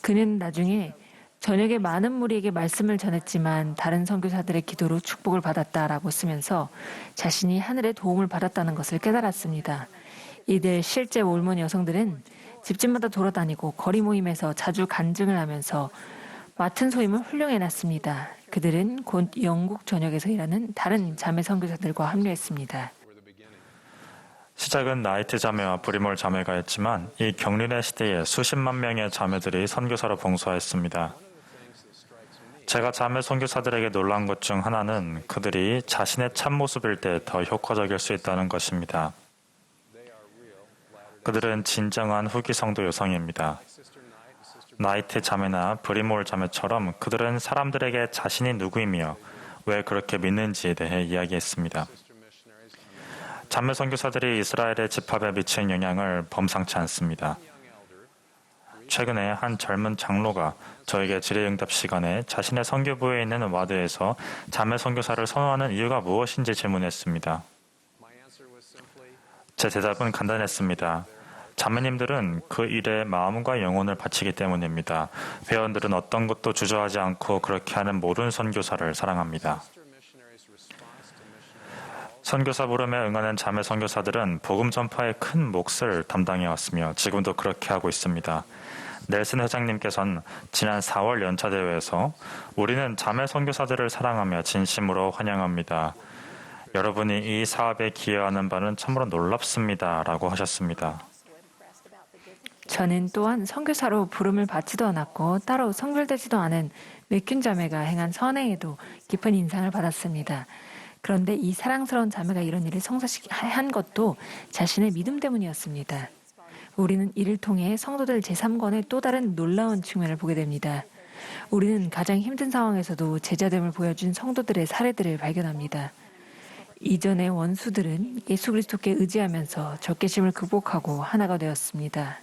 그는 나중에 저녁에 많은 무리에게 말씀을 전했지만 다른 선교사들의 기도로 축복을 받았다라고 쓰면서 자신이 하늘의 도움을 받았다는 것을 깨달았습니다. 이들 실제 몰몬 여성들은 집집마다 돌아다니고 거리 모임에서 자주 간증을 하면서 맡은 소임을 훌륭해놨습니다. 그들은 곧 영국 전역에서 일하는 다른 자매 선교사들과 합류했습니다. 시작은 나이트 자매와 브리몰 자매가 했지만 이 격리의 시대에 수십만 명의 자매들이 선교사로 봉사했습니다. 제가 자매 선교사들에게 놀란 것 중 하나는 그들이 자신의 참모습일 때 더 효과적일 수 있다는 것입니다. 그들은 진정한 후기 성도 여성입니다. 나이트 자매나 브리몰 자매처럼 그들은 사람들에게 자신이 누구이며 왜 그렇게 믿는지에 대해 이야기했습니다. 자매 선교사들이 이스라엘의 집합에 미친 영향을 범상치 않습니다. 최근에 한 젊은 장로가 저에게 질의응답 시간에 자신의 선교부에 있는 와드에서 자매 선교사를 선호하는 이유가 무엇인지 질문했습니다. 제 대답은 간단했습니다. 자매님들은 그 일에 마음과 영혼을 바치기 때문입니다. 회원들은 어떤 것도 주저하지 않고 그렇게 하는 모든 선교사를 사랑합니다. 선교사 부름에 응하는 자매 선교사들은 복음 전파의 큰 몫을 담당해 왔으며 지금도 그렇게 하고 있습니다. 넬슨 회장님께서는 지난 4월 연차 대회에서 우리는 자매 선교사들을 사랑하며 진심으로 환영합니다. 여러분이 이 사업에 기여하는 바는 참으로 놀랍습니다. 라고 하셨습니다. 저는 또한 선교사로 부름을 받지도 않았고 따로 성별되지도 않은 맥균 자매가 행한 선행에도 깊은 인상을 받았습니다. 그런데 이 사랑스러운 자매가 이런 일을 성사한 것도 자신의 믿음 때문이었습니다. 우리는 이를 통해 성도들 제3권의 또 다른 놀라운 측면을 보게 됩니다. 우리는 가장 힘든 상황에서도 제자됨을 보여준 성도들의 사례들을 발견합니다. 이전의 원수들은 예수 그리스도께 의지하면서 적개심을 극복하고 하나가 되었습니다.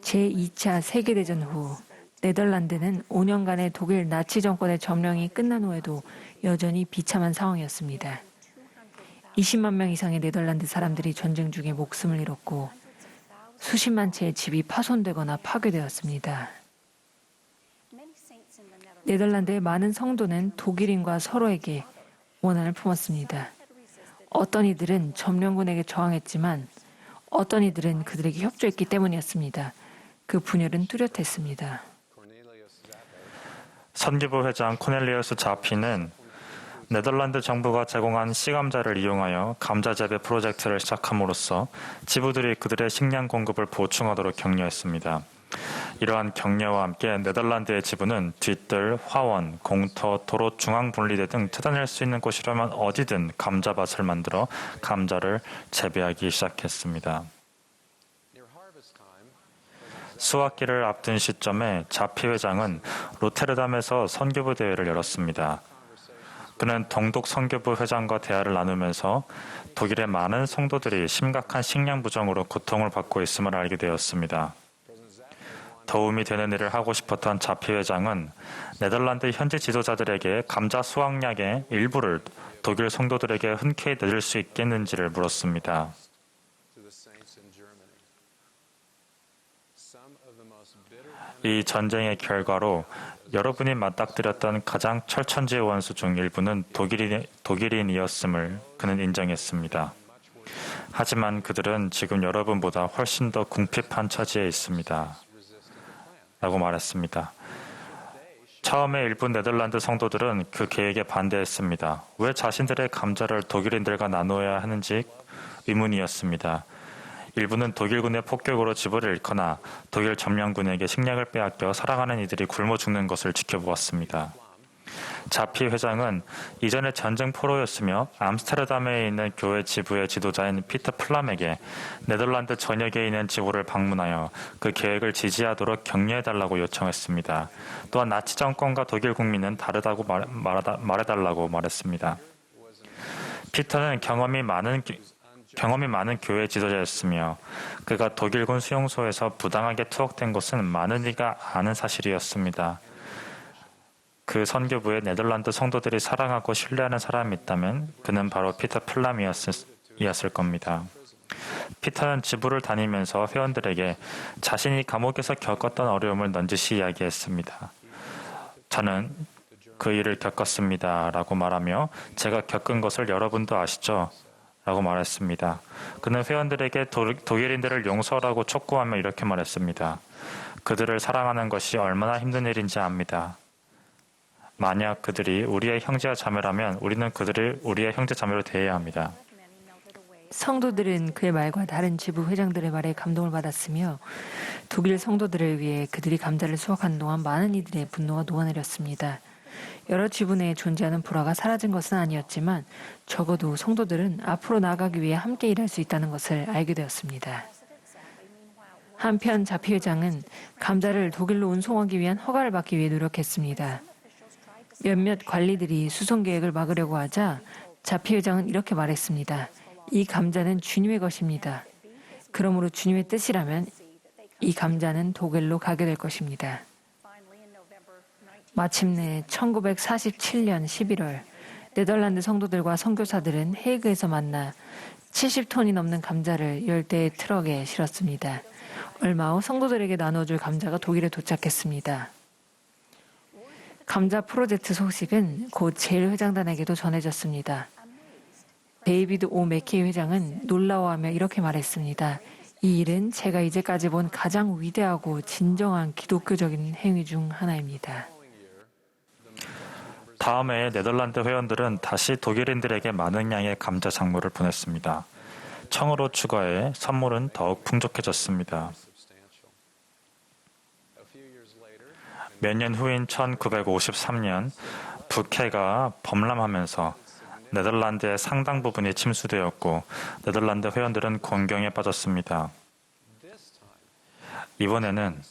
제2차 세계대전 후 네덜란드는 5년간의 독일 나치 정권의 점령이 끝난 후에도 여전히 비참한 상황이었습니다. 20만 명 이상의 네덜란드 사람들이 전쟁 중에 목숨을 잃었고 수십만 채의 집이 파손되거나 파괴되었습니다. 네덜란드의 많은 성도는 독일인과 서로에게 원한을 품었습니다. 어떤 이들은 점령군에게 저항했지만 어떤 이들은 그들에게 협조했기 때문이었습니다. 그 분열은 뚜렷했습니다. 선교부 회장 코넬리우스 자피는 네덜란드 정부가 제공한 씨감자를 이용하여 감자 재배 프로젝트를 시작함으로써 지부들이 그들의 식량 공급을 보충하도록 격려했습니다. 이러한 격려와 함께 네덜란드의 지부는 뒤뜰, 화원, 공터, 도로 중앙 분리대 등 찾아낼 수 있는 곳이라면 어디든 감자밭을 만들어 감자를 재배하기 시작했습니다. 수확기를 앞둔 시점에 자피 회장은 로테르담에서 선교부 대회를 열었습니다. 그는 동독 선교부 회장과 대화를 나누면서 독일의 많은 성도들이 심각한 식량 부정으로 고통을 받고 있음을 알게 되었습니다. 도움이 되는 일을 하고 싶었던 자피 회장은 네덜란드 현지 지도자들에게 감자 수확량의 일부를 독일 성도들에게 흔쾌히 내줄 수 있겠는지를 물었습니다. 이 전쟁의 결과로 여러분이 맞닥뜨렸던 가장 철천지의 원수 중 일부는 독일인이었음을 그는 인정했습니다. 하지만 그들은 지금 여러분보다 훨씬 더 궁핍한 처지에 있습니다. 라고 말했습니다. 처음에 일부 네덜란드 성도들은 그 계획에 반대했습니다. 왜 자신들의 감자를 독일인들과 나누어야 하는지 의문이었습니다. 일부는 독일군의 폭격으로 집을 잃거나 독일 점령군에게 식량을 빼앗겨 살아가는 이들이 굶어 죽는 것을 지켜보았습니다. 자피 회장은 이전에 전쟁 포로였으며 암스테르담에 있는 교회 지부의 지도자인 피터 플람에게 네덜란드 전역에 있는 지부를 방문하여 그 계획을 지지하도록 격려해달라고 요청했습니다. 또한 나치 정권과 독일 국민은 다르다고 말해달라고 말했습니다. 피터는 경험이 많은 교회 지도자였으며 그가 독일군 수용소에서 부당하게 투옥된 것은 많은 이가 아는 사실이었습니다. 그 선교부에 네덜란드 성도들이 사랑하고 신뢰하는 사람이 있다면 그는 바로 피터 플람이었을 겁니다. 피터는 지부를 다니면서 회원들에게 자신이 감옥에서 겪었던 어려움을 넌지시 이야기했습니다. 저는 그 일을 겪었습니다. 라고 말하며 제가 겪은 것을 여러분도 아시죠? 라고 말했습니다. 그는 회원들에게 독일인들을 용서하라고 촉구하며 이렇게 말했습니다. 그들을 사랑하는 것이 얼마나 힘든 일인지 압니다. 만약 그들이 우리의 형제와 자매라면 우리는 그들을 우리의 형제 자매로 대해야 합니다. 성도들은 그의 말과 다른 지부 회장들의 말에 감동을 받았으며 독일 성도들을 위해 그들이 감자를 수확하는 동안 많은 이들의 분노가 녹아내렸습니다. 여러 지부 내에 존재하는 불화가 사라진 것은 아니었지만 적어도 성도들은 앞으로 나아가기 위해 함께 일할 수 있다는 것을 알게 되었습니다. 한편 자피회장은 감자를 독일로 운송하기 위한 허가를 받기 위해 노력했습니다. 몇몇 관리들이 수송 계획을 막으려고 하자 자피회장은 이렇게 말했습니다. 이 감자는 주님의 것입니다. 그러므로 주님의 뜻이라면 이 감자는 독일로 가게 될 것입니다. 마침내 1947년 11월 네덜란드 성도들과 선교사들은 헤이그에서 만나 70톤이 넘는 감자를 열대의 트럭에 실었습니다. 얼마 후 성도들에게 나눠줄 감자가 독일에 도착했습니다. 감자 프로젝트 소식은 곧 제일 회장단에게도 전해졌습니다. 데이비드 오 맥케이 회장은 놀라워하며 이렇게 말했습니다. 이 일은 제가 이제까지 본 가장 위대하고 진정한 기독교적인 행위 중 하나입니다. 다음 해에 네덜란드 회원들은 다시 독일인들에게 많은 양의 감자 작물을 보냈습니다. 청으로 추가해 선물은 더욱 풍족해졌습니다. 몇 년 후인 1953년 북해가 범람하면서 네덜란드의 상당 부분이 침수되었고 네덜란드 회원들은 곤경에 빠졌습니다. 이번에는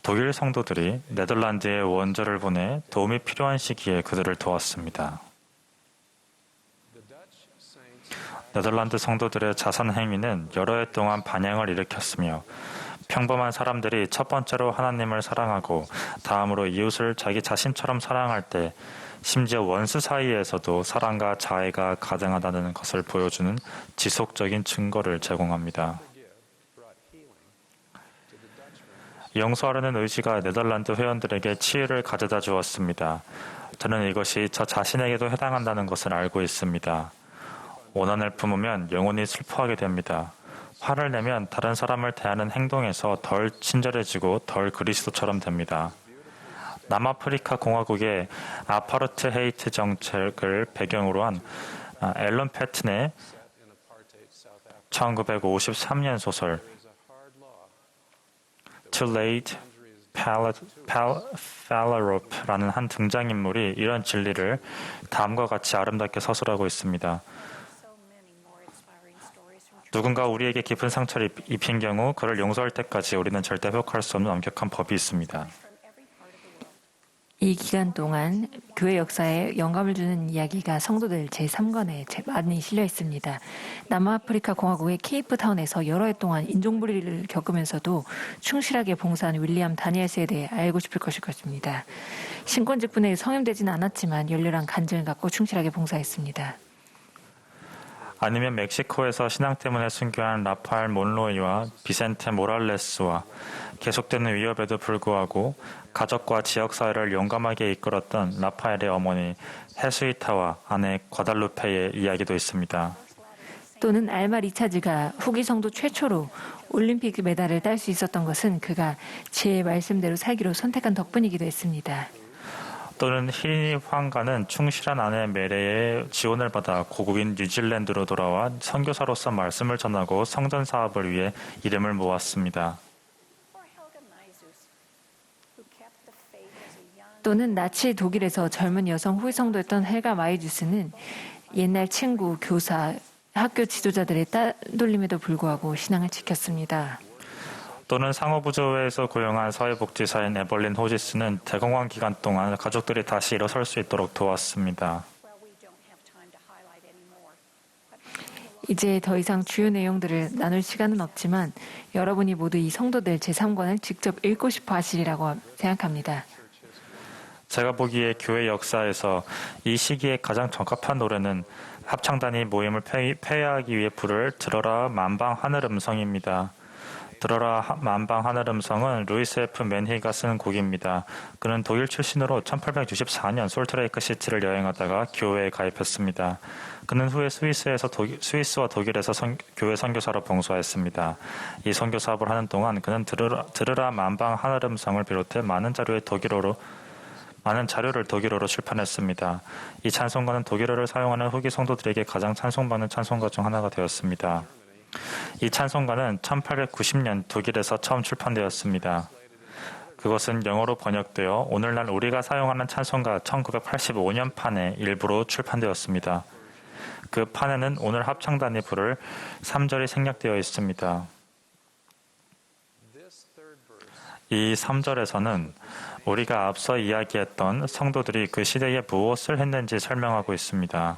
독일 성도들이 네덜란드에 원조를 보내 도움이 필요한 시기에 그들을 도왔습니다. 네덜란드 성도들의 자선 행위는 여러 해 동안 반향을 일으켰으며 평범한 사람들이 첫 번째로 하나님을 사랑하고 다음으로 이웃을 자기 자신처럼 사랑할 때 심지어 원수 사이에서도 사랑과 자애가 가능하다는 것을 보여주는 지속적인 증거를 제공합니다. 용서하려는 의지가 네덜란드 회원들에게 치유를 가져다 주었습니다. 저는 이것이 저 자신에게도 해당한다는 것을 알고 있습니다. 원한을 품으면 영원히 슬퍼하게 됩니다. 화를 내면 다른 사람을 대하는 행동에서 덜 친절해지고 덜 그리스도처럼 됩니다. 남아프리카 공화국의 아파르트헤이트 정책을 배경으로 한 앨런 패튼의 1953년 소설 Too Late Phalarope라는 한 등장인물이 이런 진리를 다음과 같이 아름답게 서술하고 있습니다. 누군가 우리에게 깊은 상처를 입힌 경우 그를 용서할 때까지 우리는 절대 회복할 수 없는 엄격한 법이 있습니다. 이 기간 동안 교회 역사에 영감을 주는 이야기가 성도들 제3권에 많이 실려 있습니다. 남아프리카 공화국의 케이프타운에서 여러 해 동안 인종불이를 겪으면서도 충실하게 봉사한 윌리엄 다니엘스에 대해 알고 싶을 것입니다. 신권 직분에 성임되지는 않았지만 열렬한 간증을 갖고 충실하게 봉사했습니다. 아니면 멕시코에서 신앙 때문에 순교한 라파엘 몬로이와 비센테 모랄레스와 계속되는 위협에도 불구하고 가족과 지역사회를 용감하게 이끌었던 라파엘의 어머니 헤스이타와 아내 과달루페의 이야기도 있습니다. 또는 알마 리차즈가 후기 성도 최초로 올림픽 메달을 딸 수 있었던 것은 그가 제 말씀대로 살기로 선택한 덕분이기도 했습니다. 또는 히리니 황가는 충실한 아내 메레의 지원을 받아 고국인 뉴질랜드로 돌아와 선교사로서 말씀을 전하고 성전 사업을 위해 이름을 모았습니다. 또는 나치 독일에서 젊은 여성 후위 성도였던 헬가 마이주스는 옛날 친구, 교사, 학교 지도자들의 따돌림에도 불구하고 신앙을 지켰습니다. 또는 상호부조회에서 고용한 사회복지사인 에벌린 호지스는 대공황 기간 동안 가족들이 다시 일어설 수 있도록 도왔습니다. 이제 더 이상 주요 내용들을 나눌 시간은 없지만 여러분이 모두 이 성도들 제3권을 직접 읽고 싶어 하시리라고 생각합니다. 제가 보기에 교회 역사에서 이 시기에 가장 적합한 노래는 합창단이 모임을 폐회하기 위해 부를 들어라 만방 하늘 음성입니다. 들어라 만방 하늘 음성은 루이스 F. 맨히가 쓴 곡입니다. 그는 독일 출신으로 1864년 솔트레이크 시티를 여행하다가 교회에 가입했습니다. 그는 후에 스위스와 독일에서 교회 선교사로 봉사했습니다. 이 선교 사업을 하는 동안 그는 들으라 만방 하늘 음성을 비롯해 많은 자료를 독일어로 출판했습니다. 이 찬송가는 독일어를 사용하는 후기 성도들에게 가장 찬송받는 찬송가 중 하나가 되었습니다. 이 찬송가는 1890년 독일에서 처음 출판되었습니다. 그것은 영어로 번역되어 오늘날 우리가 사용하는 찬송가 1985년 판의 일부로 출판되었습니다. 그 판에는 오늘 합창단이 부를 3절이 생략되어 있습니다. 이 3절에서는 우리가 앞서 이야기했던 성도들이 그 시대에 무엇을 했는지 설명하고 있습니다.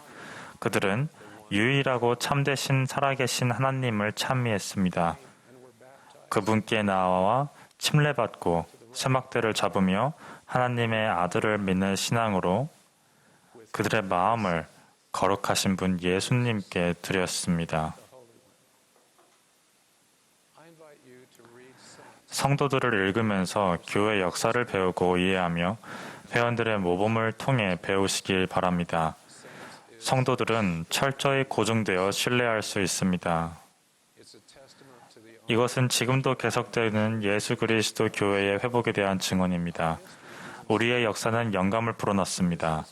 그들은 유일하고 참되신 살아계신 하나님을 찬미했습니다. 그분께 나와 침례받고 세막대를 잡으며 하나님의 아들을 믿는 신앙으로 그들의 마음을 거룩하신 분 예수님께 드렸습니다. 성도들을 읽으면서 교회 역사를 배우고 이해하며 회원들의 모범을 통해 배우시길 바랍니다. 성도들은 철저히 고증되어 신뢰할 수 있습니다. 이것은 지금도 계속되는 예수 그리스도 교회의 회복에 대한 증언입니다. 우리의 역사는 영감을 불어넣습니다.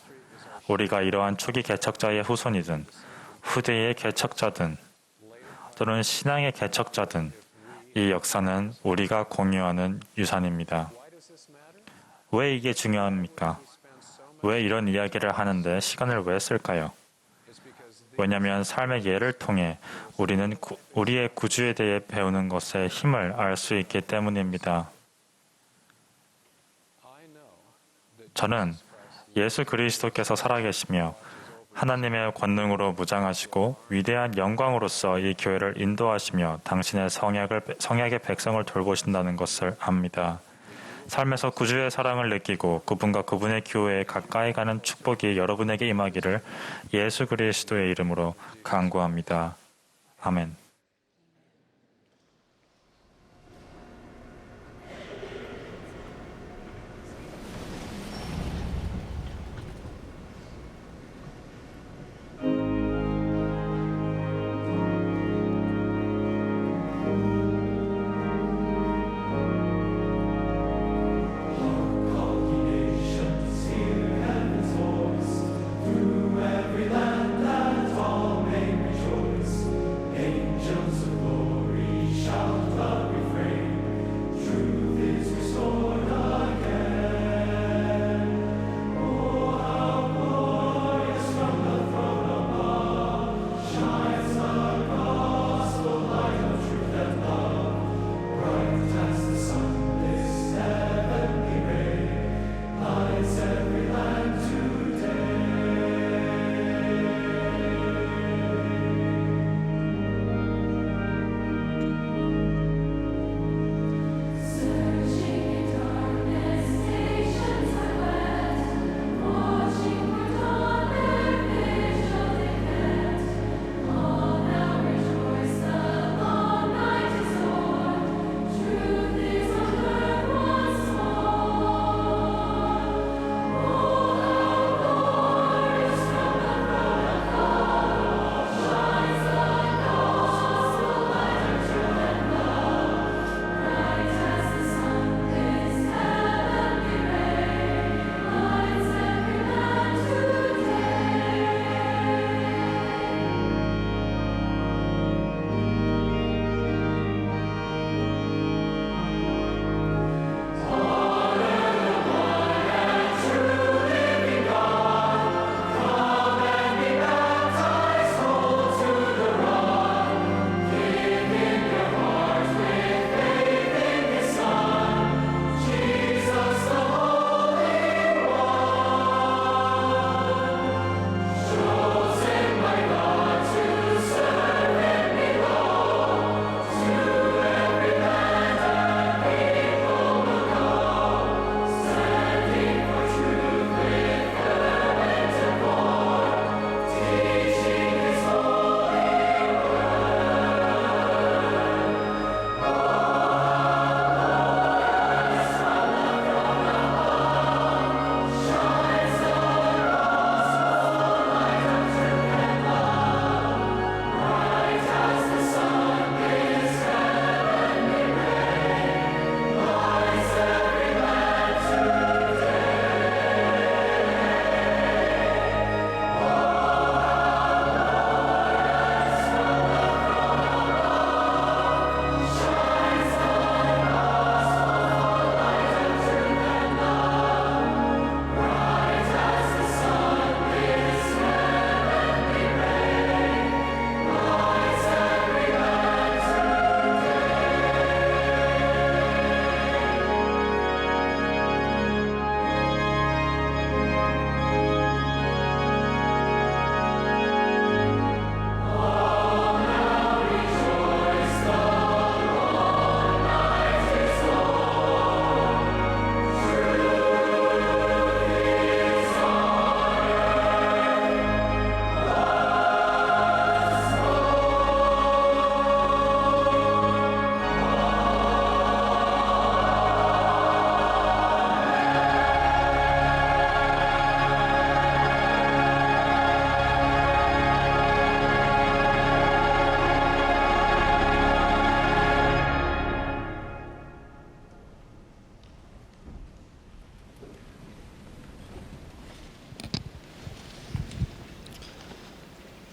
우리가 이러한 초기 개척자의 후손이든 후대의 개척자든 또는 신앙의 개척자든 이 역사는 우리가 공유하는 유산입니다. 왜 이게 중요합니까? 왜 이런 이야기를 하는데 시간을 왜 쓸까요? 왜냐하면 삶의 예를 통해 우리는 우리의 구주에 대해 배우는 것의 힘을 알 수 있기 때문입니다. 저는 예수 그리스도께서 살아계시며 하나님의 권능으로 무장하시고 위대한 영광으로서 이 교회를 인도하시며 당신의 성약의 백성을 돌보신다는 것을 압니다. 삶에서 구주의 사랑을 느끼고 그분과 그분의 교회에 가까이 가는 축복이 여러분에게 임하기를 예수 그리스도의 이름으로 간구합니다. 아멘. Every land and all may rejoice. Angels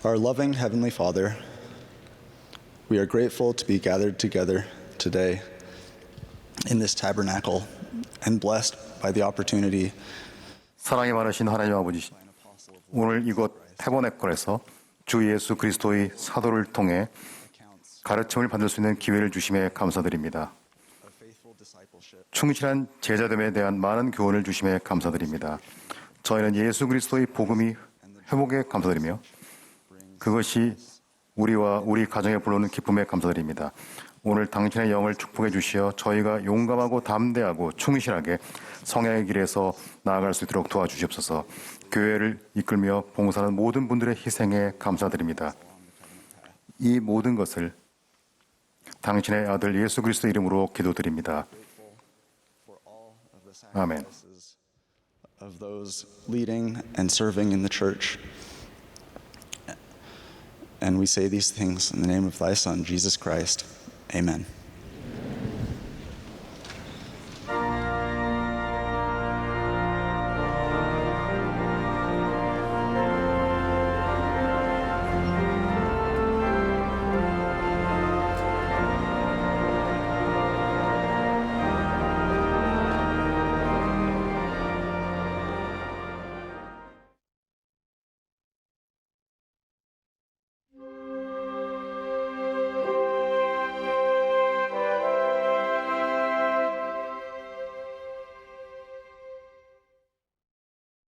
Our loving Heavenly Father, we are grateful to be gathered together today in this tabernacle and blessed by the opportunity 사랑이 많으신 하나님 아버지, 오늘 이곳 태버네클에서 주 예수 그리스도의 사도를 통해 가르침을 받을 수 있는 기회를 주심에 감사드립니다. 충실한 제자됨에 대한 많은 교훈을 주심에 감사드립니다. 저희는 예수 그리스도의 복음이 회복에 감사드리며 그것이 우리와 우리 가정에 불러오는 기쁨에 감사드립니다. 오늘 당신의 영을 축복해 주시어 저희가 용감하고 담대하고 충실하게 성령의 길에서 나아갈 수 있도록 도와주시옵소서. 교회를 이끌며 봉사하는 모든 분들의 희생에 감사드립니다. 이 모든 것을 당신의 아들 예수 그리스도 이름으로 기도드립니다. 아멘. of those leading and serving in the church. And we say these things in the name of thy Son, Jesus Christ. Amen.